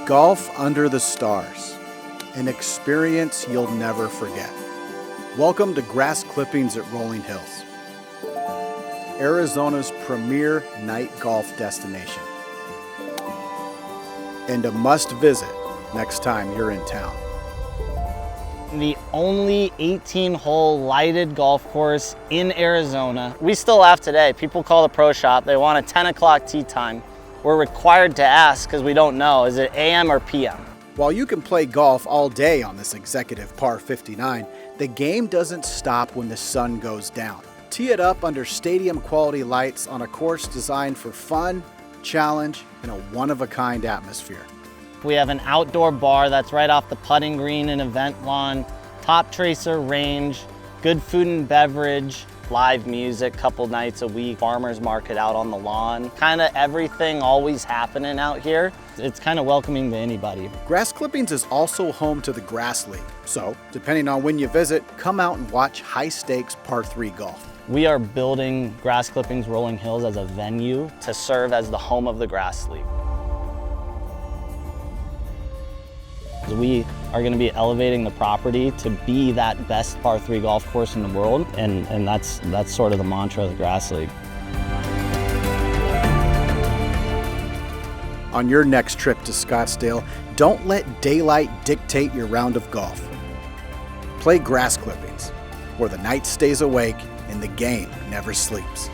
Golf under the stars, an experience you'll never forget. Welcome to Grass Clippings at Rolling Hills, Arizona's premier night golf destination, and a must-visit next time you're in town. The only 18-hole lighted golf course in Arizona. We still laugh today. People call the pro shop. They want a 10 o'clock tee time. We're required to ask because we don't know. Is it AM or PM? While you can play golf all day on this executive par 59, the game doesn't stop when the sun goes down. Tee it up under stadium-quality lights on a course designed for fun, challenge, and a one-of-a-kind atmosphere. We have an outdoor bar that's right off the putting green and event lawn, top tracer range, good food and beverage, live music couple nights a week, farmers market out on the lawn. Kind of everything always happening out here. It's kind of welcoming to anybody. Grass Clippings is also home to the Grass League. So, depending on when you visit, come out and watch high-stakes par 3 golf. We are building Grass Clippings Rolling Hills as a venue to serve as the home of the Grass League. We are going to be elevating the property to be that best par 3 golf course in the world, and that's sort of the mantra of the Grass League. On your next trip to Scottsdale, don't let daylight dictate your round of golf. Play Grass Clippings, where the night stays awake and the game never sleeps.